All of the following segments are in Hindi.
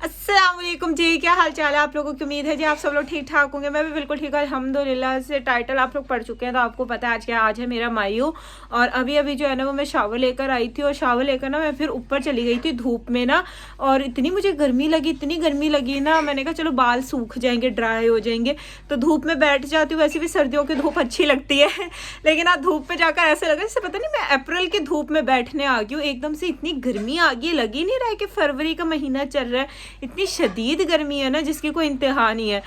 अस्सलाम वालेकुम जी, क्या हाल चाल है आप लोगों की। उम्मीद है जी आप सब लोग ठीक ठाक होंगे। मैं भी बिल्कुल ठीक है अल्हम्दुलिल्लाह। से टाइटल आप लोग पढ़ चुके हैं तो आपको पता है आज है मेरा मायू। और अभी अभी जो है ना वो मैं शावर लेकर आई थी और शावर लेकर ना मैं फिर ऊपर चली गई थी धूप में ना। और इतनी मुझे गर्मी लगी, इतनी गर्मी लगी ना, मैंने कहा चलो बाल सूख जाएंगे, ड्राई हो जाएंगे तो धूप में बैठ जाती हूँ। वैसे भी सर्दियों की धूप अच्छी लगती है लेकिन आज धूप पे जाकर ऐसे लगा जैसे पता नहीं मैं अप्रैल की धूप में बैठने आ गई हूँ। एकदम से इतनी गर्मी आ गई, लगी नहीं रहा है कि फरवरी का महीना चल रहा है। इतनी शदीद गर्मी है ना जिसकी कोई इंतहा नहीं है।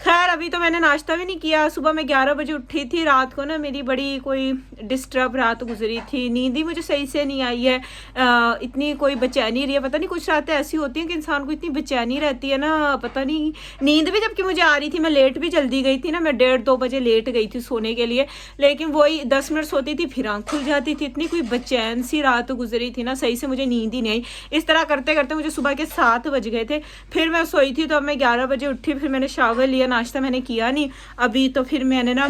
खैर अभी तो मैंने नाश्ता भी नहीं किया। सुबह मैं 11 बजे उठी थी। रात को ना मेरी बड़ी कोई डिस्टर्ब रात गुजरी थी, नींद ही मुझे सही से नहीं आई है। इतनी कोई बेचैनी रही है, पता नहीं कुछ रातें ऐसी होती हैं कि इंसान को इतनी बेचैनी रहती है ना, पता नहीं। नींद भी जबकि मुझे आ रही थी, मैं लेट भी जल्दी गई थी ना, मैं 1:30-2 बजे लेट गई थी सोने के लिए। लेकिन वही 10 मिनट सोती थी फिर आँख खुल जाती थी। इतनी कोई बेचैन सी रात गुजरी थी ना, सही से मुझे नींद ही नहीं आई। इस तरह करते करते मुझे सुबह के 7 बज गए थे। फिर मैं सोई थी तो अब मैं 11 बजे उठी, फिर मैंने शावर लिया, नाश्ता मैंने किया नहीं अभी। तो फिर मैंने ना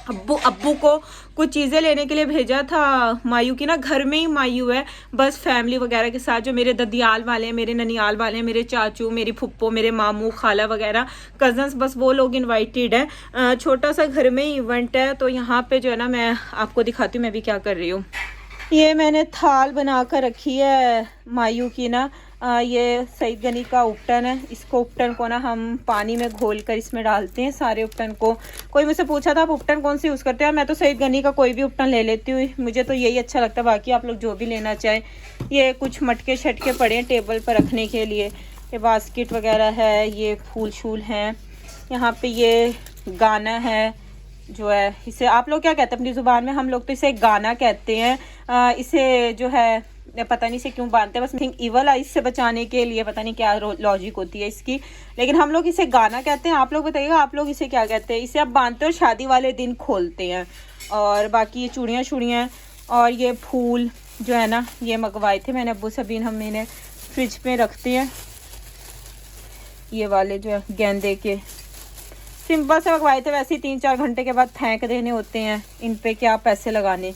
अब्बू को कुछ चीज़ें लेने के लिए भेजा था। मायू की ना घर में ही मायू है, बस फैमिली वगैरह के साथ, जो मेरे ददियाल वाले हैं, मेरे ननियाल वाले हैं, मेरे चाचू, मेरी फुप्पो, मेरे मामू खाला वगैरह कज़न्स, बस वो लोग इनवाइटेड है। छोटा सा घर में ही इवेंट है। तो यहाँ पे जो है ना मैं आपको दिखाती हूँ मैं भी क्या कर रही हूँ। ये मैंने थाल बना कर रखी है मायू की ना। ये सईद गनी का उपटन है। इसको उपटन को ना हम पानी में घोल कर इसमें डालते हैं सारे उपटन को। कोई मुझसे पूछा था आप उपटन कौन सी यूज़ करते हैं। मैं तो सईद गनी का कोई भी उपटन ले लेती हूँ, मुझे तो यही अच्छा लगता है। बाकी आप लोग जो भी लेना चाहें। ये कुछ मटके शटके पड़े हैं टेबल पर रखने के लिए। ये बास्केट वगैरह है, ये फूल शूल हैं। यहाँ पर ये गाना है जो है, इसे आप लोग क्या कहते हैं अपनी ज़ुबान में, हम लोग तो इसे गाना कहते हैं। इसे जो है पता नहीं से क्यों बांधते हैं, बस थिंक इवल आइज से बचाने के लिए, पता नहीं क्या लॉजिक होती है इसकी। लेकिन हम लोग इसे गाना कहते हैं। आप लोग बताइएगा आप लोग इसे क्या कहते हैं। इसे आप बांधते हो शादी वाले दिन खोलते हैं। और बाकी ये चूड़ियाँ शूड़ियाँ और ये फूल जो है ना ये मंगवाए थे मैंने अब्बू से। हम इन्हें फ्रिज में रखते हैं। ये वाले जो है गेंदे के सिंपल से मंगवाए थे, वैसे ही 3-4 घंटे के बाद फेंक देने होते हैं। इन पे क्या पैसे लगाने।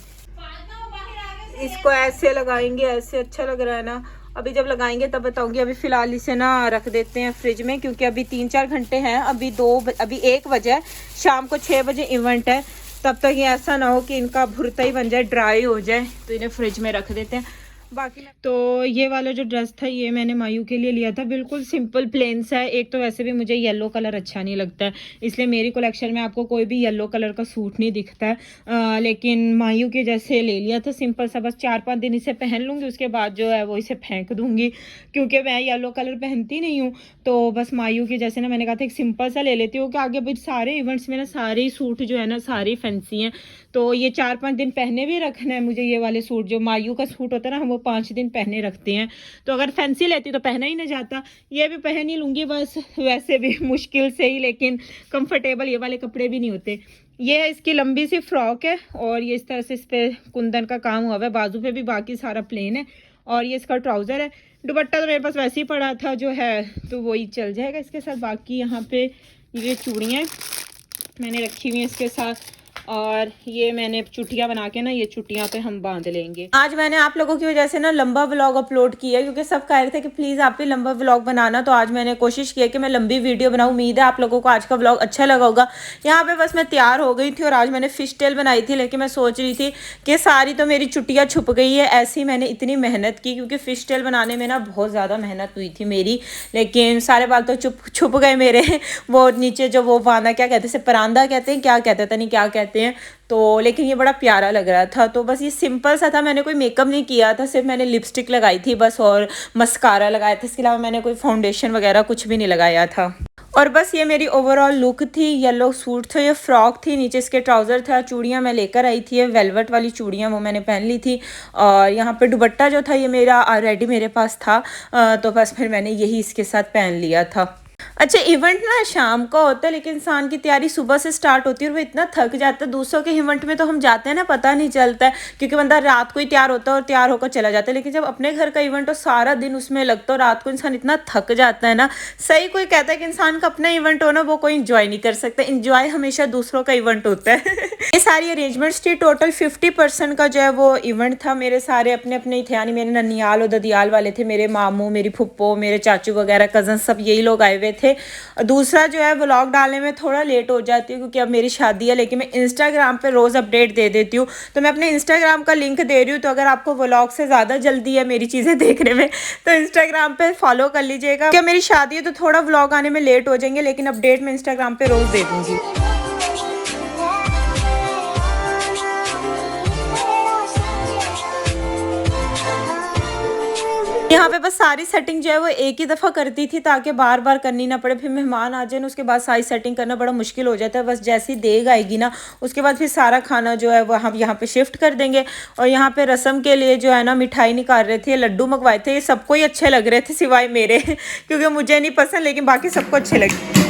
इसको ऐसे लगाएंगे, ऐसे अच्छा लग रहा है ना। अभी जब लगाएंगे तब बताऊंगी। अभी फ़िलहाल इसे ना रख देते हैं फ्रिज में, क्योंकि अभी 3-4 घंटे हैं। अभी 1 बजे है, शाम को 6 बजे इवेंट है। तब तक ये ऐसा ना हो कि इनका भुरता ही बन जाए, ड्राई हो जाए। तो इन्हें फ्रिज में रख देते हैं। बाकी तो ये वाला जो ड्रेस था ये मैंने मायू के लिए लिया था, बिल्कुल सिंपल प्लेन सा है। एक तो वैसे भी मुझे येलो कलर अच्छा नहीं लगता है, इसलिए मेरी कलेक्शन में आपको कोई भी येलो कलर का सूट नहीं दिखता है। लेकिन मायू के जैसे ले लिया था सिंपल सा, बस 4-5 दिन इसे पहन लूँगी, उसके बाद जो है वो इसे फेंक दूँगी, क्योंकि मैं येलो कलर पहनती नहीं हूँ। तो बस मायू के जैसे ना मैंने कहा था एक सिंपल सा ले लेती हूँ कि आगे भाई सारे इवेंट्स में ना सारे ही सूट जो है ना सारे फैंसी हैं। तो ये 4-5 दिन पहने भी रखना है मुझे। ये वाले सूट जो मायू का सूट होता है ना हम वो 5 दिन पहने रखते हैं। तो अगर फैंसी लेती तो पहना ही ना जाता। ये भी पहन ही लूँगी बस, वैसे भी मुश्किल से ही, लेकिन कंफर्टेबल ये वाले कपड़े भी नहीं होते। ये इसकी लंबी सी फ्रॉक है और ये इस तरह से इस पर कुंदन का काम हुआ है बाजू पे भी, बाकी सारा प्लेन है। और ये इसका ट्राउज़र है। दुपट्टा तो मेरे पास वैसे ही पड़ा था जो है, तो वही चल जाएगा इसके साथ। बाकी यहाँ पे ये चूड़ियाँ मैंने रखी हुई हैं इसके साथ। और ये मैंने चुटिया बना के ना ये चुटियाँ पे हम बांध लेंगे। आज मैंने आप लोगों की वजह से ना लंबा व्लॉग अपलोड किया, क्योंकि सब कह रहे थे कि प्लीज़ आप भी लंबा व्लॉग बनाना। तो आज मैंने कोशिश की कि मैं लंबी वीडियो बनाऊँ। उम्मीद है आप लोगों को आज का व्लॉग अच्छा लगा होगा। यहाँ पे बस मैं तैयार हो गई थी और आज मैंने फ़िश टेल बनाई थी, लेकिन मैं सोच रही थी कि सारी तो मेरी चुटिया छुप गई है। ऐसी मैंने इतनी मेहनत की, क्योंकि फ़िश टेल बनाने में ना बहुत ज़्यादा मेहनत हुई थी मेरी, लेकिन सारे बाल तो छुप गए मेरे। वो नीचे जो वो बांधा क्या कहते हैं, परांदा कहते हैं, क्या कहते हैं नहीं क्या कहते हैं। तो लेकिन ये बड़ा प्यारा लग रहा था। तो बस ये सिंपल सा था, मैंने कोई मेकअप नहीं किया था, सिर्फ मैंने लिपस्टिक लगाई थी बस और मस्कारा लगाया था। इसके अलावा मैंने कोई फाउंडेशन वगैरह कुछ भी नहीं लगाया था। और बस ये मेरी ओवरऑल लुक थी। येलो सूट था, ये फ्रॉक थी, नीचे इसके ट्राउज़र था। चूड़ियाँ मैं लेकर आई थी, वेलवेट वाली चूड़ियाँ वो मैंने पहन ली थी। और यहाँ पे दुपट्टा जो था ये मेरा ऑलरेडी मेरे पास था, तो बस फिर मैंने यही इसके साथ पहन लिया था। अच्छा, इवेंट ना शाम का होता है, लेकिन इंसान की तैयारी सुबह से स्टार्ट होती है और वो इतना थक जाता है। दूसरों के इवेंट में तो हम जाते हैं ना, पता नहीं चलता है, क्योंकि बंदा रात को ही तैयार होता है और तैयार होकर चला जाता है। लेकिन जब अपने घर का इवेंट हो, सारा दिन उसमें लगता है, रात को इंसान इतना थक जाता है ना। सही कोई कहता है कि इंसान का अपना इवेंट हो ना, वो कोई इंजॉय नहीं कर सकता, इंजॉय हमेशा दूसरों का इवेंट होता है। ये सारी अरेंजमेंट्स थी, टोटल 50% का जो है वो इवेंट था। मेरे सारे अपने अपने ही थे, यानी मेरे ननियाल और ददियाल वाले थे, मेरे मामू, मेरी फुप्पो, मेरे चाचू वगैरह कज़न, सब यही लोग आए हुए थे। दूसरा जो है व्लॉग डालने में थोड़ा लेट हो जाती हूँ, क्योंकि अब मेरी शादी है, लेकिन मैं इंस्टाग्राम पे रोज़ अपडेट दे देती हूँ। तो मैं अपने इंस्टाग्राम का लिंक दे रही हूँ, तो अगर आपको व्लॉग से ज़्यादा जल्दी है मेरी चीज़ें देखने में, तो इंस्टाग्राम पे फॉलो कर लीजिएगा। क्या मेरी शादी है तो थोड़ा व्लॉग आने में लेट हो जाएंगे, लेकिन अपडेट मैं इंस्टाग्राम पे रोज़ दे दूँगी। यहाँ पे बस सारी सेटिंग जो है वो एक ही दफ़ा करती थी, ताकि बार बार करनी ना पड़े, फिर मेहमान आ जाए ना, उसके बाद सारी सेटिंग करना बड़ा मुश्किल हो जाता है। बस जैसी देग आएगी ना, उसके बाद फिर सारा खाना जो है वो हम यहाँ पे शिफ्ट कर देंगे। और यहाँ पे रस्म के लिए जो है ना मिठाई निकाल रहे थे, लड्डू मंगवाए थे, ये सबको ही अच्छे लग रहे थे सिवाय मेरे क्योंकि मुझे नहीं पसंद, लेकिन बाकी सबको अच्छे लगे।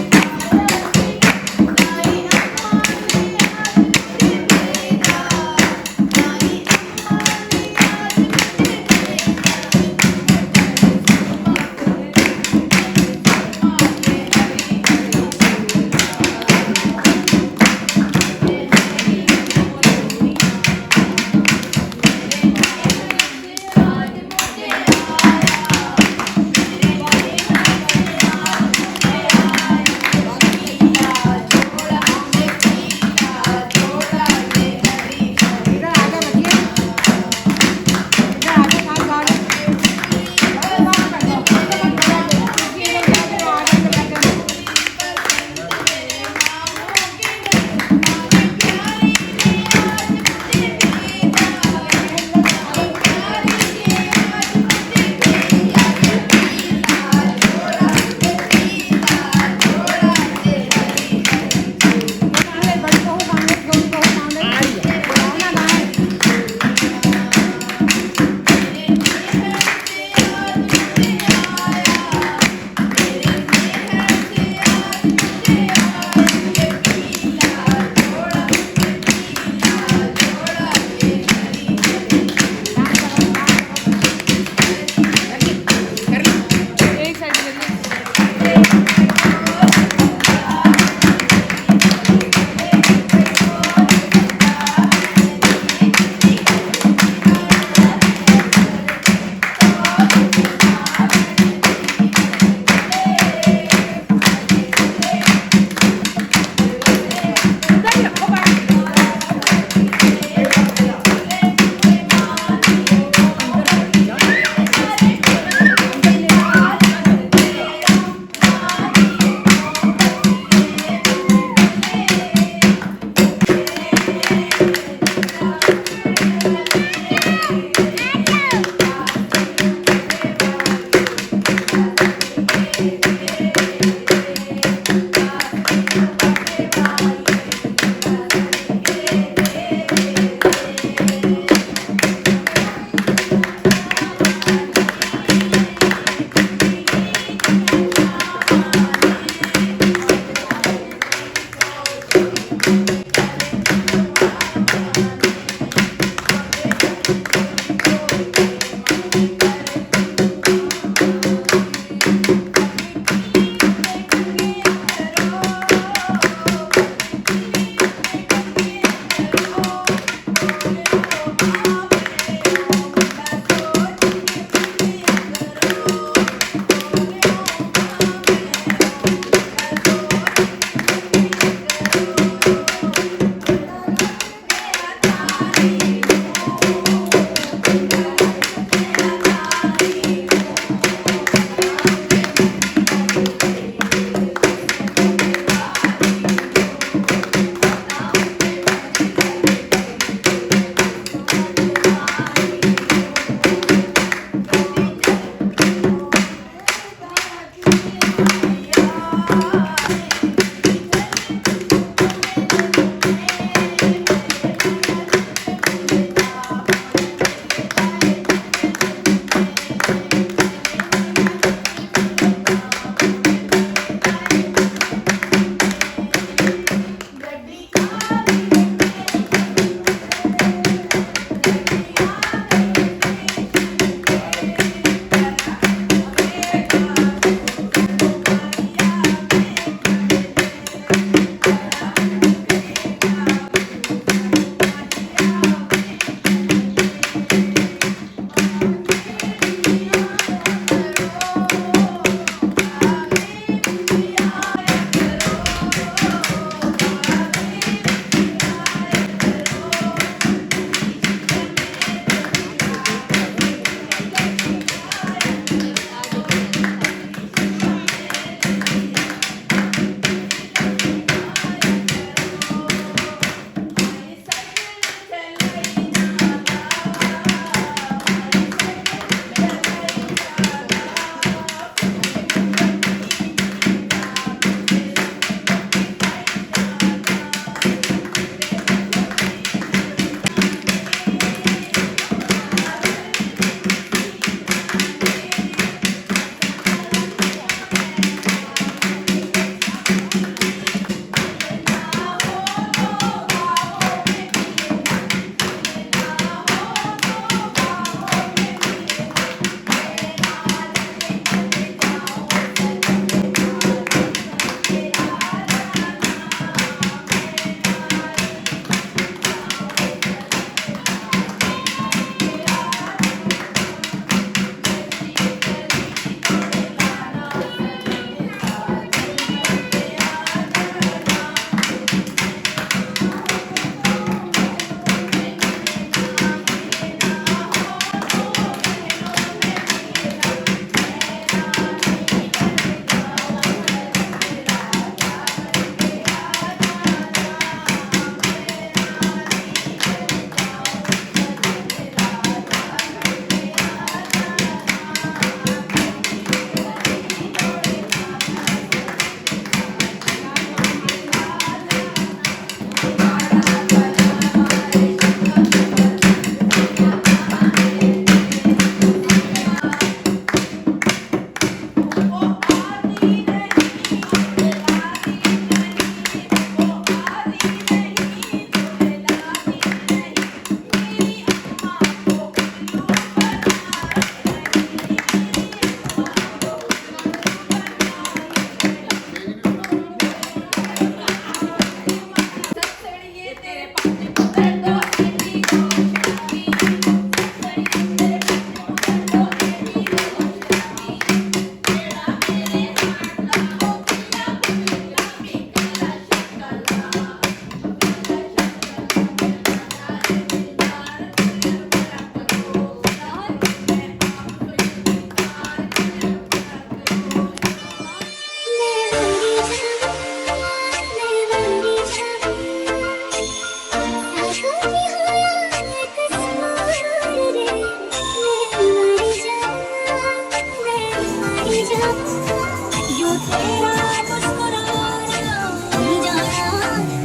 तेरा मुस्कुराना, नहीं जाना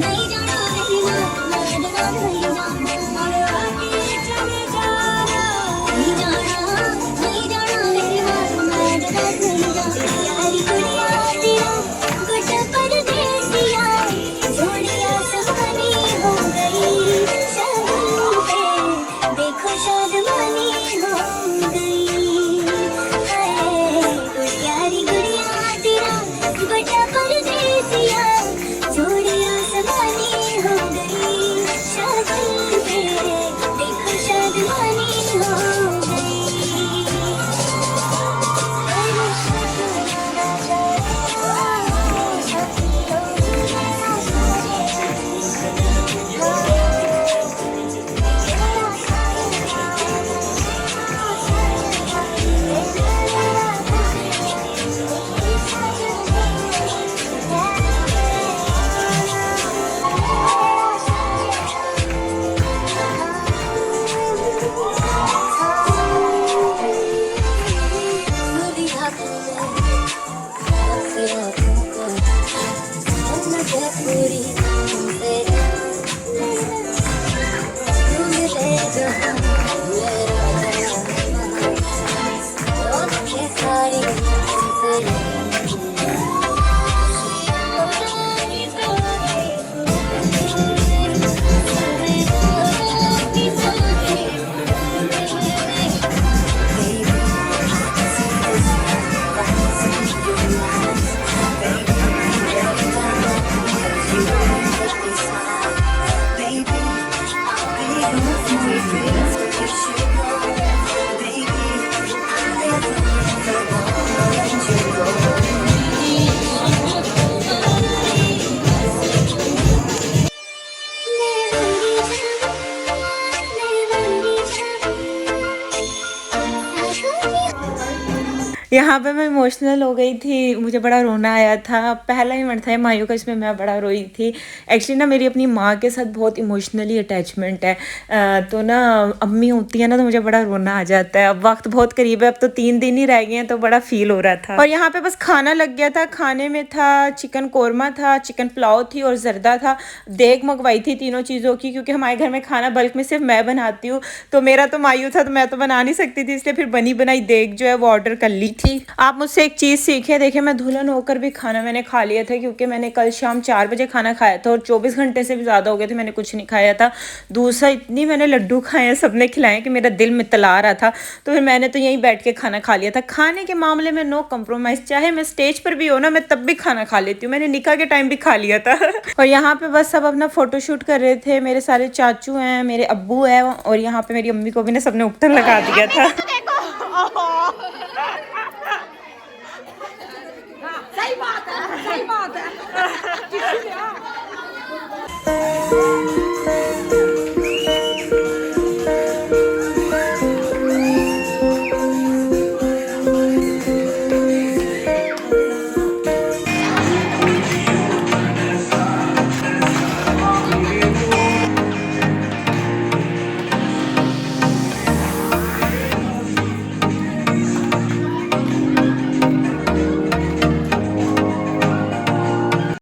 नहीं जाना नहीं जाना नहीं जाना, आगे चले जाना, नहीं जाना नहीं जाना नहीं जाना, यारी गुड़िया तेरा गुट परदेसिया, जोड़िया सुहानी हो गई शगुन पे, देखो शादमानी हो गई, हाय गुड़िया री गुड़िया तेरा गुट परदेसिया, जोड़िया सुहानी हो गई शगुन पे, देखो शादमानी हो गई। यहाँ पे मैं इमोशनल हो गई थी, मुझे बड़ा रोना आया था। पहला ही मंथ था मायू का, इसमें मैं बड़ा रोई थी। एक्चुअली ना मेरी अपनी माँ के साथ बहुत इमोशनली अटैचमेंट है, तो ना अम्मी होती है ना तो मुझे बड़ा रोना आ जाता है। अब वक्त बहुत करीब है, अब तो 3 दिन ही रह गए हैं, तो बड़ा फील हो रहा था। और यहाँ पे बस खाना लग गया था। खाने में था चिकन कोरमा था, चिकन पुलाव थी और जर्दा था। देग मंगवाई थी तीनों चीज़ों की, क्योंकि हमारे घर में खाना बल्क में सिर्फ मैं बनाती हूँ, तो मेरा तो मायू था तो मैं तो बना नहीं सकती थी, इसलिए फिर बनी बनाई देग जो है वो ऑर्डर कर ली थी। आप मुझसे एक चीज़ सीखे, देखिए मैं दुल्हन होकर भी खाना मैंने खा लिया था, क्योंकि मैंने कल शाम 4 बजे खाना खाया था और 24 घंटे से भी ज़्यादा हो गए थे मैंने कुछ नहीं खाया था। दूसरा इतनी मैंने लड्डू खाए हैं, सबने खिलाए कि मेरा दिल मितला रहा था, तो फिर मैंने तो यहीं बैठ के खाना खा लिया था। खाने के मामले में नो कम्प्रोमाइज़, चाहे मैं स्टेज पर भी हो ना, मैं तब भी खाना खा लेती हूँ। मैंने निकाह के टाइम भी खा लिया था। और यहाँ पे बस सब अपना फोटोशूट कर रहे थे। मेरे सारे चाचू हैं, मेरे अब्बू हैं, और यहाँ पे मेरी अम्मी को भी ना सबने उपटन लगा दिया था। सही बात है, सही बात है।